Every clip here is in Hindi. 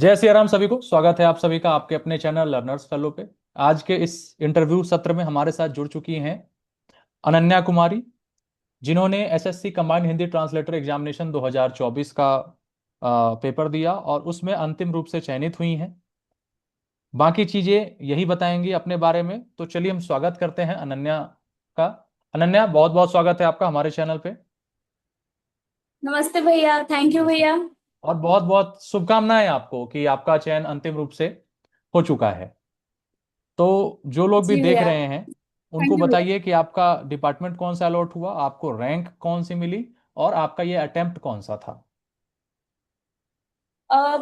जय सिया राम सभी को। स्वागत है आप सभी का आपके अपने चैनल लर्नर्स फेलो पे। आज के इस इंटरव्यू सत्र में हमारे साथ जुड़ चुकी हैं अनन्या कुमारी, जिन्होंने SSC combined Hindi translator examination 2024 का पेपर दिया और उसमें अंतिम रूप से चयनित हुई हैं। बाकी चीजें यही बताएंगी अपने बारे में, तो चलिए हम स्वागत करते हैं अनन्या का। अनन्या, बहुत बहुत स्वागत है आपका हमारे चैनल पे। नमस्ते भैया। थैंक यू भैया। और बहुत बहुत शुभकामनाएं आपको कि आपका चयन अंतिम रूप से हो चुका है। तो जो लोग भी जी देख भैया। रहे हैं उनको थैंक यू भैया। बताइए कि आपका डिपार्टमेंट कौन सा अलॉट हुआ, आपको रैंक कौन सी मिली और आपका ये अटेम्प्ट कौन सा था।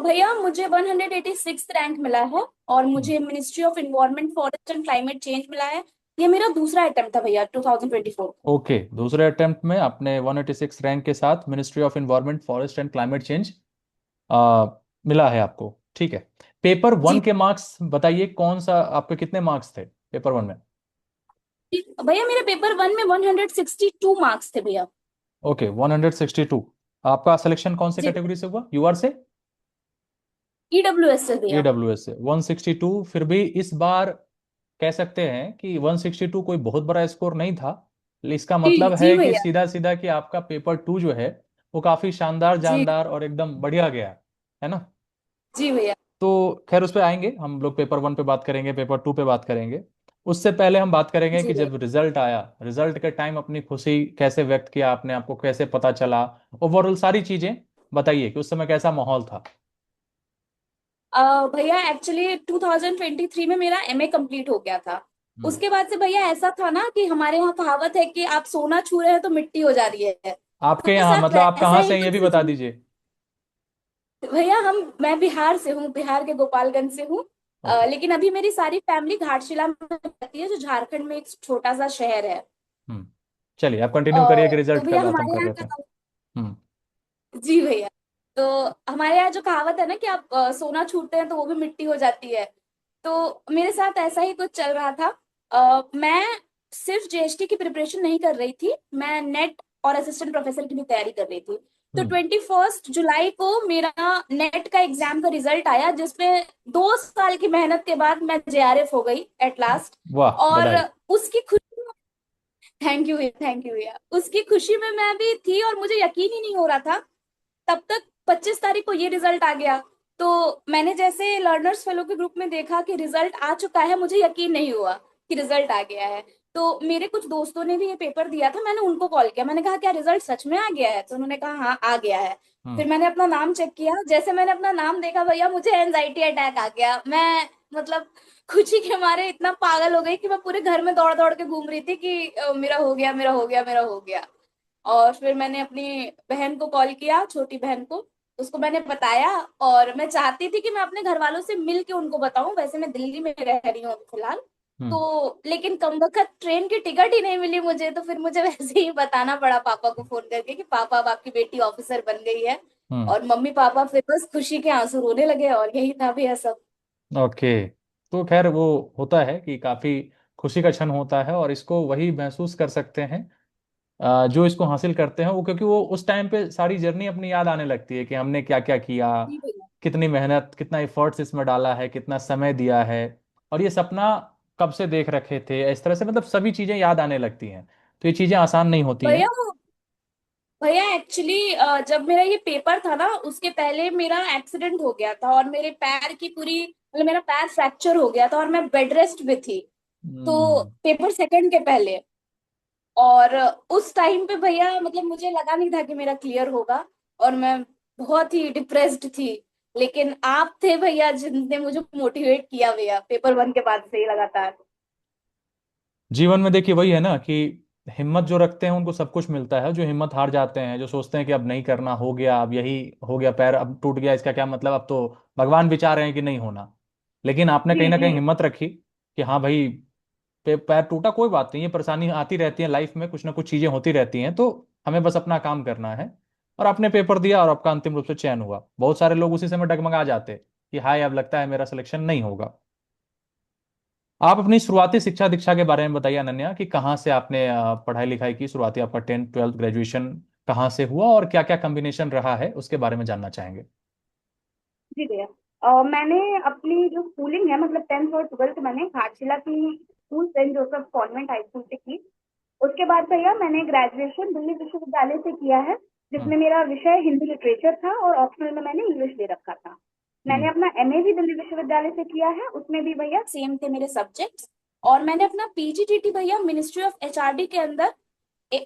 भैया मुझे 186 रैंक मिला है और हम्म। मुझे ministry of environment forest and climate change मिला है। ये मेरा दूसरा अटेम्प्ट था भैया 2024। ओके, दूसरे अटेम्प्ट में आपने 186 रैंक के साथ ministry of environment forest and climate change मिला है आपको। ठीक है। पेपर वन जी के मार्क्स बताइए, कौन सा आपके कितने मार्क्स थे पेपर वन में। भैया मेरे पेपर वन में 162 मार्क्स थे भैया। ओके, 162। आपका सिलेक्शन कौन से जी कैटेगरी से हुआ, यूआर से? EWS से भैया। ईडब्ल्यूएस से 162। फिर भी इस बार कह सकते हैं कि 162 कोई बहुत बड़ा स्कोर नहीं था। इसका जी मतलब जी है कि भैया। सीधा सीधा कि आपका पेपर टू जो है वो काफी शानदार जी जानदार और एकदम बढ़िया गया है ना। जी भैया। तो खैर उस पर आएंगे हम लोग, पेपर वन पे बात करेंगे, पेपर टू पे बात करेंगे। उससे पहले हम बात करेंगे जी कि भैया। जब रिजल्ट आया, रिजल्ट के टाइम अपनी खुशी कैसे व्यक्त किया आपने, आपको कैसे पता चला, ओवरऑल सारी चीजें बताइए कि उस समय कैसा माहौल था। भैया एक्चुअली 2023 में मेरा MA कंप्लीट हो गया था। हम्म। उसके बाद से भैया ऐसा था ना कि हमारे यहाँ कहावत है कि आप सोना छू रहे हैं तो मिट्टी हो जा रही है। तो आपके मेरे यहाँ साथ मतलब आप वैसा कहाँ ही से हैं ये कुछ भी बता दीजिए। भैया मैं बिहार से हूँ, बिहार के गोपालगंज से हूँ। ओके। लेकिन अभी मेरी सारी फैमिली घाटशिला में रहती है, जो झारखंड में एक छोटा सा शहर है। हम्म। चलिए आप कंटिन्यू करिए कि तो रिजल्ट का भैया बात हम हमारे कर यहाँ रहे थे। का हम्म। जी भैया। तो हमारे यहाँ जो कहावत है ना कि आप सोना छूटते हैं तो वो भी मिट्टी हो जाती है। तो मेरे साथ ऐसा ही कुछ चल रहा था। मैं सिर्फ JST की प्रिपरेशन नहीं कर रही थी, मैं नेट और असिस्टेंट प्रोफेसर की भी तैयारी कर रही थी। तो हम्म। 21 जुलाई को मेरा नेट का एग्जाम का रिजल्ट आया, जिसमें 2 साल की मेहनत के बाद मैं JRF हो गई एट लास्ट। वाह, और बधाई। उसकी खुशी, थैंक यू भैया, थैंक यू भैया। उसकी खुशी में मैं भी थी और मुझे यकीन ही नहीं हो रहा था। तब तक 25 तारीख को ये रिजल्ट आ गया। तो मैंने जैसे लर्नर्स फेलो के ग्रुप में देखा कि रिजल्ट आ चुका है, मुझे यकीन नहीं हुआ कि रिजल्ट आ गया है। तो मेरे कुछ दोस्तों ने भी ये पेपर दिया था, मैंने उनको कॉल किया, मैंने कहा क्या रिजल्ट सच में आ गया है? तो उन्होंने कहा हाँ आ गया है। हम्म। फिर मैंने अपना नाम चेक किया, जैसे मैंने अपना नाम देखा भैया मुझे एनजाइटी अटैक आ गया। मैं मतलब खुशी के मारे इतना पागल हो गई कि मैं पूरे घर में दौड़ दौड़ के घूम रही थी कि मेरा हो गया, मेरा हो गया, मेरा हो गया। और फिर मैंने अपनी बहन को कॉल किया, छोटी बहन को। उसको मैंने बताया और मैं चाहती थी कि मैं अपने घर वालों से मिल के उनको बताऊं, वैसे मैं दिल्ली में रह रही हूँ अभी फिलहाल। हम्म। तो लेकिन कमबख्त ट्रेन की टिकट ही नहीं मिली मुझे, तो फिर मुझे वैसे ही बताना पड़ा पापा को फोन करके कि पापा अब आपकी बेटी ऑफिसर बन गई है। हम्म। और मम्मी पापा फिर बस खुशी के आंसू रोने लगे, और यही था भैया सब। ओके। तो खैर वो होता है कि काफी खुशी का क्षण होता है और इसको वही महसूस कर सकते हैं जो इसको हासिल करते हैं वो, क्योंकि वो उस टाइम पे सारी जर्नी अपनी याद आने लगती है कि हमने क्या क्या किया, जी भैया। कितनी मेहनत, कितना एफर्ट्स इसमें डाला है, कितना समय दिया है, और ये सपना कब से देख रखे थे, इस तरह से मतलब सभी चीजें याद आने लगती हैं। तो ये चीजें आसान नहीं होती हैं। भैया भैया एक्चुअली जब मेरा ये पेपर था ना, उसके पहले मेरा एक्सीडेंट हो गया था और मेरे पैर की पूरी मतलब मेरा पैर फ्रैक्चर हो गया था और मैं बेड रेस्ट पे थी। तो हम्म। पेपर सेकंड के पहले, और उस टाइम पे भैया मतलब मुझे लगा नहीं था कि मेरा क्लियर होगा, और मैं बहुत ही डिप्रेस्ड थी। लेकिन आप थे भैया जिनने मुझे मोटिवेट किया भैया, पेपर वन के बाद से ही लगातार। जीवन में देखिए वही है ना कि हिम्मत जो रखते हैं उनको सब कुछ मिलता है, जो हिम्मत हार जाते हैं, जो सोचते हैं कि अब नहीं करना, हो गया, अब यही हो गया, पैर अब टूट गया, इसका क्या मतलब, अब तो भगवान विचार रहे हैं कि नहीं होना। लेकिन आपने कहीं जी ना जी। कहीं हिम्मत रखी कि हाँ भाई, पैर टूटा कोई बात नहीं, ये परेशानी आती रहती है लाइफ में, कुछ ना कुछ चीजें होती रहती हैं, तो हमें बस अपना काम करना है। और आपने पेपर दिया और आपका अंतिम रूप से चयन हुआ। बहुत सारे लोग उसी समय डगमगा जाते कि हाय अब लगता है मेरा सिलेक्शन नहीं होगा। आप अपनी शुरुआती शिक्षा दीक्षा के बारे में बताइए अनन्या, कि कहाँ से आपने पढ़ाई लिखाई की, शुरुआती आपका 10th 12th ग्रेजुएशन कहाँ से हुआ और क्या क्या कॉम्बिनेशन रहा है, उसके बारे में जानना चाहेंगे। जी भैया। मैंने अपनी जो स्कूलिंग है मतलब 10th और 12th मैंने घाटशिला की school saint Joseph convent high school से की। उसके बाद भैया मैंने ग्रेजुएशन दिल्ली विश्वविद्यालय से किया है, हम्म। जिसमें मेरा विषय हिंदी लिटरेचर था और ऑप्शनल में मैंने इंग्लिश ले रखा था। मैंने हम्म। अपना एमए भी दिल्ली विश्वविद्यालय से किया है, उसमें भी भैया सेम थे मेरे सब्जेक्ट्स। और मैंने अपना पीजीटीटी भैया मिनिस्ट्री ऑफ एचआरडी के अंदर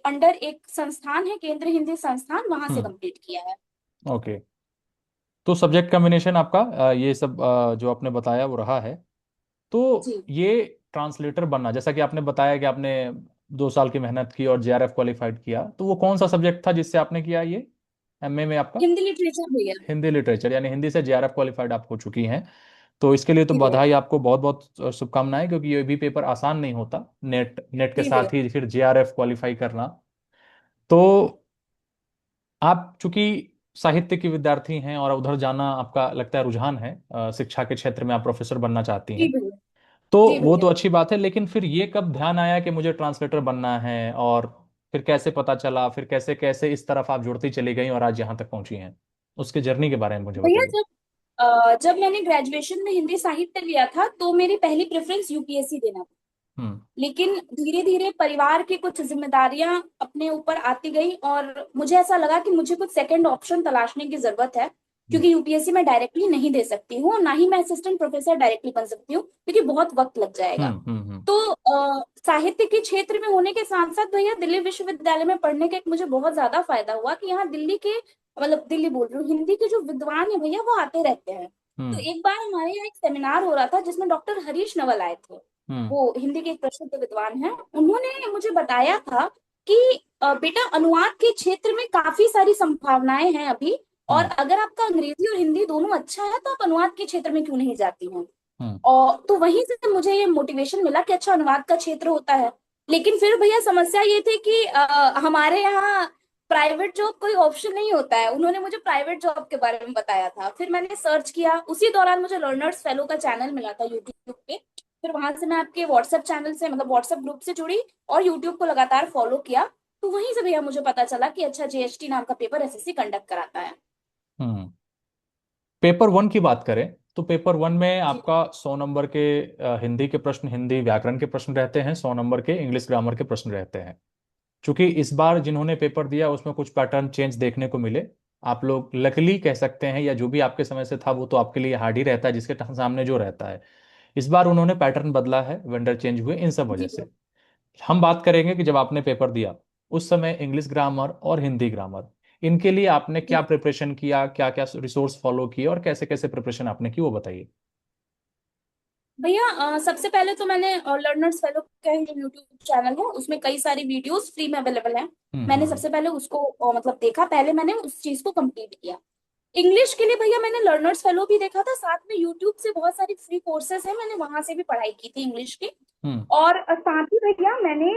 अंडर एक संस्थान है, केंद्रीय हिंदी संस्थान, वहां से हम्म। कंप्लीट किया है। ओके। तो सब्जेक्ट कॉम्बिनेशन आपका ये सब जो आपने बताया वो रहा है। तो जी ये ट्रांसलेटर बनना, जैसा कि आपने बताया कि आपने 2 साल की मेहनत की और जेआरएफ क्वालिफाइड किया, तो वो कौन सा सब्जेक्ट था जिससे आपने किया ये एमए में आपका? हिंदी लिटरेचर भैया। हिंदी लिटरेचर, यानी हिंदी से जेआरएफ क्वालिफाइड आप हो चुकी हैं। तो इसके लिए तो जी भैया। बधाई आपको, बहुत बहुत शुभकामनाएं, क्योंकि ये भी पेपर आसान नहीं होता, नेट नेट के जी भैया। साथ ही फिर जेआरएफ क्वालिफाई करना। तो आप चूंकि साहित्य की विद्यार्थी हैं और उधर जाना आपका लगता है रुझान है, शिक्षा के क्षेत्र में आप प्रोफेसर बनना चाहती जी हैं। भैया। तो जी वो तो भैया। अच्छी बात है, लेकिन फिर ये कब ध्यान आया कि मुझे ट्रांसलेटर बनना है, और फिर कैसे पता चला, फिर कैसे कैसे इस तरफ आप जुड़ती चली गई और आज यहाँ तक पहुंची हैं? उसके जर्नी के बारे में मुझे भैया बताइए। जब मैंने ग्रेजुएशन में हिंदी साहित्य लिया था तो मेरी पहली प्रेफरेंस यूपीएससी देना था। हम्म। लेकिन धीरे धीरे परिवार की कुछ जिम्मेदारियां अपने ऊपर आती गई और मुझे ऐसा लगा कि मुझे कुछ सेकंड ऑप्शन तलाशने की जरूरत है, हम्म। क्योंकि यूपीएससी में डायरेक्टली नहीं दे सकती हूँ और ना ही मैं असिस्टेंट प्रोफेसर डायरेक्टली बन सकती हूँ, क्योंकि बहुत वक्त लग जाएगा। हम्म। हम्म। तो साहित्य के क्षेत्र में होने के साथ साथ भैया दिल्ली विश्वविद्यालय में पढ़ने का एक मुझे बहुत ज्यादा फायदा हुआ कि यहाँ दिल्ली के, मतलब दिल्ली बोल रही हूँ, हिंदी के जो विद्वान है भैया वो आते रहते हैं। तो हम्म। एक बार हमारे यहाँ एक सेमिनार हो रहा था जिसमें डॉक्टर हरीश नवल आए थे। हम्म। वो हिंदी के एक प्रसिद्ध विद्वान हैं, उन्होंने मुझे बताया था कि बेटा अनुवाद के क्षेत्र में काफी सारी संभावनाएं हैं अभी, और हम्म। अगर आपका अंग्रेजी और हिंदी दोनों अच्छा है तो आप अनुवाद के क्षेत्र में क्यों नहीं जाती हैं। हम्म। और तो वहीं से मुझे ये मोटिवेशन मिला कि अच्छा अनुवाद का क्षेत्र होता है। लेकिन फिर भैया समस्या ये थी कि हमारे यहाँ प्राइवेट जॉब कोई ऑप्शन नहीं होता है। उन्होंने मुझे प्राइवेट जॉब के बारे में बताया था, फिर मैंने सर्च किया, उसी दौरान मुझे लर्नर्स फेलो का चैनल मिला था यूट्यूब पे। फिर वहां से मैं आपके व्हाट्सएप चैनल से, मतलब व्हाट्सएप ग्रुप से जुड़ी और यूट्यूब को लगातार फॉलो किया। तो वहीं से भैया मुझे पता चला कि अच्छा जीएसटी नाम का पेपर एसएससी कंडक्ट कराता है। हम्म। पेपर वन की बात करें तो पेपर वन में जी आपका 100 नंबर के हिंदी के प्रश्न, हिंदी व्याकरण के प्रश्न रहते हैं, 100 नंबर के इंग्लिश ग्रामर के प्रश्न रहते हैं। चूंकि इस बार जिन्होंने पेपर दिया उसमें कुछ पैटर्न चेंज देखने को मिले, आप लोग लकली कह सकते हैं, या जो भी आपके समय से था वो तो आपके लिए हार्ड ही रहता है जिसके सामने जो रहता है। इस बार उन्होंने पैटर्न बदला है, वेंडर चेंज हुए, इन सब वजह जी से। हम बात करेंगे कि जब आपने पेपर दिया उस समय इंग्लिश ग्रामर और हिंदी ग्रामर, इनके लिए आपने क्या जी प्रिपरेशन किया, क्या क्या रिसोर्स फॉलो किए और कैसे कैसे प्रिपरेशन आपने की, वो बताइए। भैया सबसे पहले तो मैंने लर्नर्स फेलो का ही जो यूट्यूब चैनल है उसमें कई सारी वीडियोस फ्री में अवेलेबल हैं। हम्म। मैंने हम्म। सबसे पहले उसको मतलब देखा, पहले मैंने उस चीज को कंप्लीट किया। इंग्लिश के लिए भैया मैंने लर्नर्स फेलो भी देखा था, साथ में यूट्यूब से बहुत सारी फ्री कोर्सेज हैं, मैंने वहां से भी पढ़ाई की थी इंग्लिश की। हम्म। और साथ ही भैया मैंने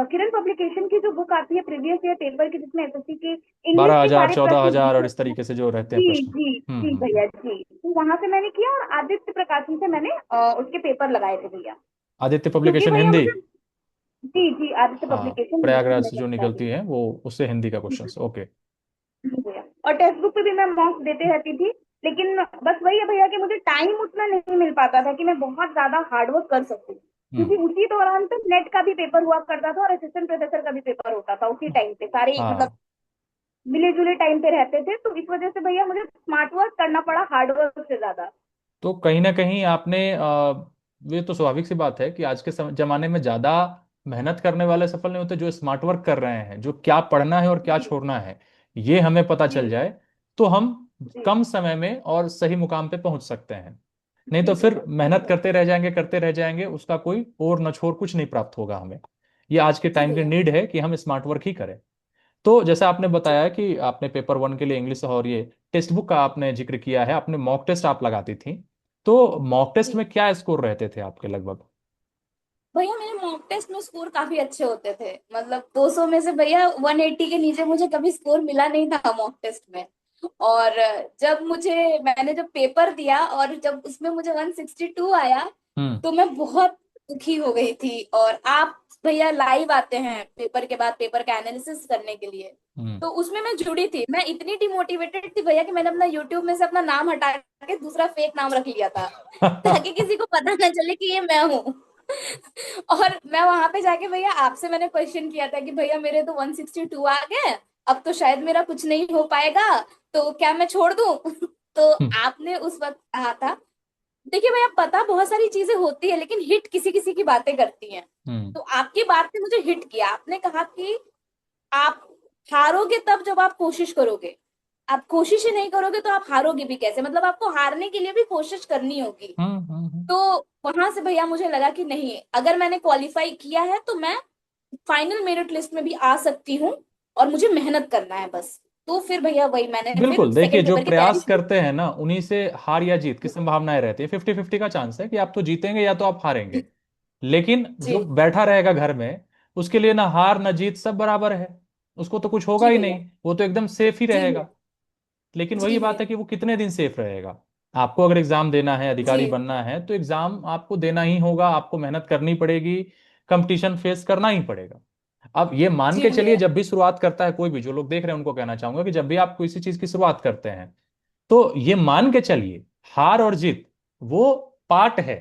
किरण पब्लिकेशन की जो बुक आती है प्रीवियस ईयर पेपर की, जिसमें एसएससी के इंग्लिश बारह के हजार सारे चौदह प्रश्न हजार और होते इस हैं। तरीके से जो रहते हैं जी प्रश्न। जी हम्म। जी हम्म। भैया जी, तो वहां से मैंने किया और आदित्य प्रकाशन से मैंने उसके पेपर लगाए थे भैया। आदित्य क्योंकि पब्लिकेशन भैया हिंदी। मुझे, जी जी आदित्य हाँ, पब्लिकेशन हिंदी प्रयागराज में से जो लगता है निकलती भैया। है वो, उससे हिंदी का जी क्वेश्चन, ओके। जी भैया। और टेक्स्ट बुक पे भी मैं मॉक्स देते रहती थी। लेकिन बस वही है भैया कि मुझे टाइम उतना नहीं मिल पाता था कि मैं बहुत ज्यादा हार्डवर्क कर सकूं, हम्म। क्योंकि उसी दौरान तो नेट का भी पेपर हुआ करता था और असिस्टेंट प्रोफेसर का भी पेपर होता था उसी टाइम पे, सारे मतलब हाँ, मिले जुले टाइम पे रहते थे। तो इस वजह से भैया मुझे स्मार्ट वर्क करना पड़ा हार्ड वर्क से ज्यादा। तो कहीं ना कहीं आपने ये तो स्वाभाविक सी बात है कि आज के जमाने में ज्यादा मेहनत करने वाले सफल नहीं होते, जो स्मार्ट वर्क कर रहे हैं, जो क्या पढ़ना है और क्या जी छोड़ना है ये हमें पता चल जी जाए, तो हम जी कम समय में और सही मुकाम पे पहुंच सकते हैं। नहीं जी तो फिर भैया जी मेहनत भैया। करते रह जाएंगे, करते रह जाएंगे, उसका कोई और नछोड़ कुछ नहीं प्राप्त होगा हमें। ये आज के जी टाइम की भैया। नीड है कि हम स्मार्ट वर्क ही करें। तो जैसा आपने जी बताया कि आपने पेपर वन के लिए इंग्लिश और ये टेक्स्ट बुक का आपने जिक्र किया है, आपने मॉक टेस्ट आप लगाती थी, तो मॉक टेस्ट जी में क्या स्कोर रहते थे आपके लगभग? भैया मेरे मॉक टेस्ट में स्कोर काफी अच्छे होते थे, मतलब 200 में से भैया 180 के नीचे मुझे कभी स्कोर मिला नहीं था मॉक टेस्ट में। और जब मैंने जब पेपर दिया और जब उसमें मुझे 162 आया, हम्म। तो मैं बहुत दुखी हो गई थी। और आप भैया लाइव आते हैं पेपर के बाद पेपर का एनालिसिस करने के लिए, हम्म। तो उसमें मैं जुड़ी थी। मैं इतनी डिमोटिवेटेड थी भैया कि मैंने अपना यूट्यूब में से अपना नाम हटा के दूसरा फेक नाम रख लिया था, ताकि किसी को पता ना चले कि ये मैं हूँ। और मैं वहां पे जाके भैया आपसे मैंने क्वेश्चन किया था कि भैया मेरे तो 162 आ गए, अब तो शायद मेरा कुछ नहीं हो पाएगा, तो क्या मैं छोड़ दूं? तो आपने उस वक्त कहा था, देखिए भैया पता बहुत सारी चीजें होती है लेकिन हिट किसी किसी की बातें करती हैं। हम्म। तो आपकी बात ने मुझे हिट किया। आपने कहा कि आप हारोगे तब जब आप कोशिश करोगे, आप कोशिश ही नहीं करोगे तो आप हारोगे भी कैसे, मतलब आपको हारने के लिए भी कोशिश करनी होगी। हम्म। तो वहां से भैया मुझे लगा कि नहीं, अगर मैंने क्वालिफाई किया है तो मैं फाइनल मेरिट लिस्ट में भी आ सकती हूँ, और मुझे मेहनत करना है बस। तो फिर भैया वही मैंने फिर बिल्कुल, देखिए सेकंड जो पेपर की तैयारी प्रयास शुरू करते हैं ना उन्हीं से हार या जीत की संभावनाएं रहती है। 50-50 का चांस है कि आप तो जीतेंगे या तो आप हारेंगे। की। लेकिन जो जी बैठा रहेगा घर में, उसके लिए ना हार ना जीत सब बराबर है। उसको तो कुछ होगा जी ही भैया। नहीं, वो तो एकदम सेफ ही जी रहेगा। भैया। लेकिन वही जी बात है भैया। कि वो कितने दिन सेफ रहेगा। आपको अगर एग्जाम देना है, अधिकारी जी बनना है, तो एग्जाम आपको देना ही होगा, आपको मेहनत करनी पड़ेगी, कंपटीशन फेस करना ही पड़ेगा। अब ये मान जी के चलिए, भैया। जब भी शुरुआत करता है कोई भी, जो लोग देख रहे हैं उनको कहना चाहूंगा कि जब भी आप किसी चीज की शुरुआत करते हैं तो ये मान के चलिए, हार और जीत वो पार्ट है,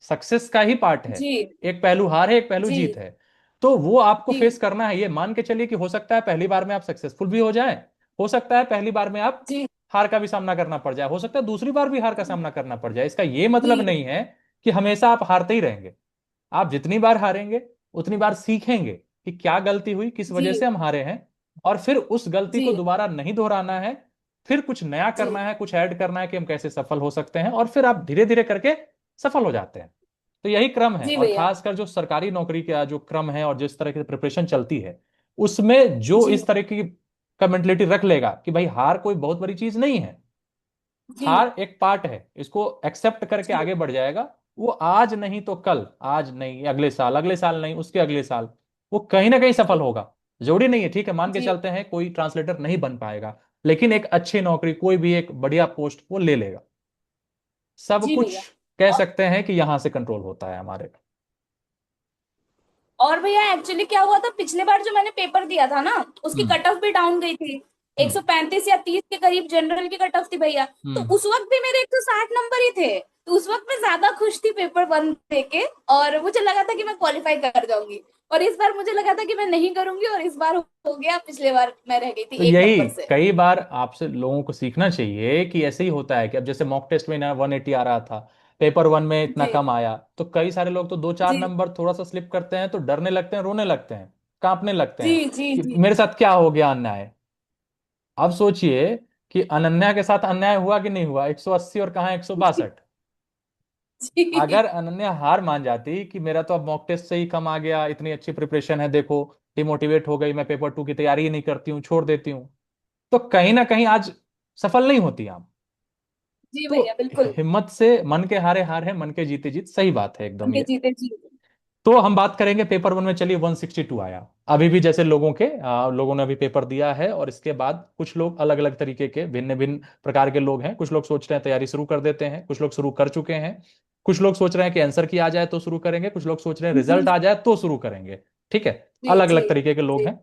सक्सेस का ही पार्ट है। जी एक पहलू हार है, एक पहलू जी जीत है। तो वो आपको जी फेस करना है। ये मान के चलिए कि हो सकता है पहली बार में आप सक्सेसफुल भी हो जाए, हो सकता है पहली बार में आप जी हार का भी सामना करना पड़ जाए, हो सकता है दूसरी बार भी हार का सामना करना पड़ जाए। इसका ये मतलब जी नहीं है कि हमेशा आप हारते ही रहेंगे। आप जितनी बार हारेंगे उतनी बार सीखेंगे कि क्या गलती हुई, किस वजह जी से हम हारे हैं, और फिर उस गलती को जी दोबारा नहीं दोहराना है। फिर कुछ नया जी करना है, कुछ ऐड करना है कि हम कैसे सफल हो सकते हैं, और फिर आप धीरे धीरे करके सफल हो जाते हैं। तो यही क्रम है। जी और भैया। खासकर जो सरकारी नौकरी का जो क्रम है और जिस तरह की प्रिपरेशन चलती है, उसमें जो जी इस तरह की का मेंटलिटी रख लेगा कि भाई हार कोई बहुत बड़ी चीज नहीं है, जी हार एक पार्ट है, इसको एक्सेप्ट करके जी आगे बढ़ जाएगा, वो आज नहीं तो कल, आज नहीं अगले साल, अगले साल नहीं उसके अगले साल, वो कहीं ना कहीं सफल होगा। जरूरी नहीं है, ठीक है मान के जी चलते हैं कोई ट्रांसलेटर नहीं बन पाएगा, लेकिन एक अच्छी नौकरी, कोई भी एक बढ़िया पोस्ट वो ले लेगा। सब जी कुछ भैया। कह और सकते हैं कि यहां से कंट्रोल होता है हमारे। और भैया एक्चुअली क्या हुआ था, पिछले बार जो मैंने पेपर दिया था ना, उसकी हम्म। कट ऑफ भी डाउन गई थी। हम्म। 135 या 30 के करीब जनरल की कट ऑफ थी भैया। तो हम्म। उस वक्त भी मेरे 160 नंबर ही थे। तो उस वक्त मैं ज्यादा खुश थी पेपर वन दे के, और मुझे लगा था कि मैं क्वालिफाई कर जाऊंगी। और इस बार मुझे लगा था कि मैं नहीं करूंगी, और इस बार हो गया। पिछले बार मैं रह गई थी तो एक यही नंबर से। कई बार आपसे लोगों को सीखना चाहिए कि ऐसे ही होता है कि अब जैसे मॉक टेस्ट में ना 180 आ रहा था, पेपर वन में इतना जी कम आया, तो कई सारे लोग तो दो चार जी नंबर थोड़ा सा स्लिप करते हैं तो डरने लगते हैं, रोने लगते हैं, कांपने लगते जी हैं जी कि जी मेरे साथ क्या हो गया अन्याय। अब सोचिए कि अनन्या के साथ अन्याय हुआ कि नहीं हुआ, 180 और कहाँ 162। जी अगर अनन्या हार मान जाती कि मेरा तो अब मॉक टेस्ट से ही कम आ गया, इतनी अच्छी प्रिपरेशन है देखो, डिमोटिवेट हो गई, मैं पेपर टू की तैयारी ही नहीं करती हूँ, छोड़ देती हूँ, तो कहीं ना कहीं आज सफल नहीं होती आप। जी तो भैया बिल्कुल। हिम्मत से, मन के हारे हार है, मन के जीते जीत, सही बात है एकदम उनके ये। जीते जी। तो हम बात करेंगे पेपर वन में, चलिए 162 आया। अभी भी जैसे लोगों ने अभी पेपर दिया है, और इसके बाद कुछ लोग अलग अलग तरीके के भिन्न भिन्न प्रकार के लोग हैं। कुछ लोग सोच रहे हैं तैयारी शुरू कर देते हैं, कुछ लोग शुरू कर चुके हैं, कुछ लोग सोच रहे हैं कि आंसर की आ जाए तो शुरू करेंगे, कुछ लोग सोच रहे हैं जी रिजल्ट आ जाए तो शुरू करेंगे। ठीक है, जी अलग जी अलग तरीके के लोग जी हैं।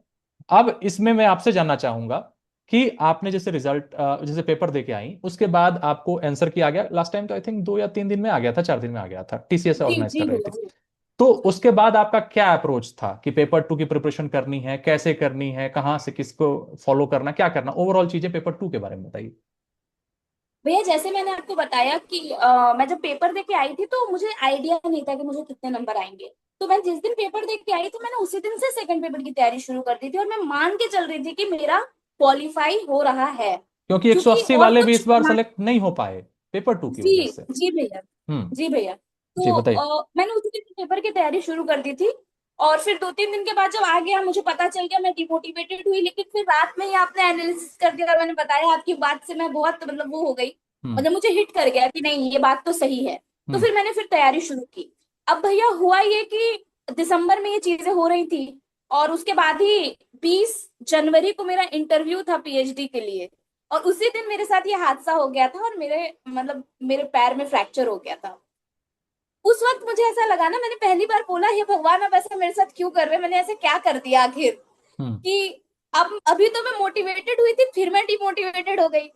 अब इसमें मैं आपसे जानना चाहूंगा कि आपने जैसे रिजल्ट, जैसे पेपर दे के आई, उसके बाद आपको आंसर की आ गया, लास्ट टाइम तो आई थिंक 2 या 3 दिन में आ गया था, 4 दिन में आ गया था, टीसीएस जी ऑर्गेनाइज जी कर रही भैया थी। जी। तो उसके बाद आपका क्या अप्रोच था कि पेपर टू की प्रिपरेशन करनी है, कैसे करनी है, कहाँ से किसको फॉलो करना, क्या करना, ओवरऑल चीजें पेपर टू के बारे में बताइए। भैया जैसे मैंने आपको बताया कि मैं जब पेपर दे के आई थी तो मुझे आइडिया नहीं था कि मुझे कितने नंबर आएंगे। तो मैं जिस दिन पेपर दे के आई थी मैंने उसी दिन से सेकंड पेपर की तैयारी शुरू कर दी थी, और मैं मान के चल रही थी कि मेरा क्वालिफाई हो रहा है। क्योंकि क्योंकि 180 और वाले भी कुछ इस बार सेलेक्ट नहीं हो पाए पेपर टू की जी वजह से। जी भैया। हम्म। जी भैया। जी तो बताइए। मैंने उसी दिन पेपर की तैयारी शुरू कर दी थी। और फिर 2-3 दिन के बाद जब आ गया मुझे पता चल गया, मैं डिमोटिवेटेड हुई, लेकिन फिर रात में ही आपने एनालिसिस कर दिया और मैंने बताया आपकी बात से मैं बहुत मतलब वो हो गई। हम्म। मतलब मुझे हिट कर गया कि नहीं ये बात तो सही है। तो हम्म। फिर मैंने फिर तैयारी शुरू की। अब भैया हुआ ये कि दिसंबर में ये चीजें हो रही थी, और उसके बाद ही 20 जनवरी को मेरा इंटरव्यू था पीएचडी के लिए। और उसी दिन मेरे साथ ये हादसा हो गया था, और मेरे मतलब मेरे पैर में फ्रैक्चर हो गया था। उस वक्त मुझे ऐसा लगा ना, मैंने पहली बार बोला, हे भगवान अब ऐसा मेरे साथ क्यों कर रहे हैं, मैंने ऐसे क्या कर दिया आखिर, हम्म। कि अब अभी तो मैं मोटिवेटेड हुई थी, फिर मैं डिमोटिवेटेड हो गई।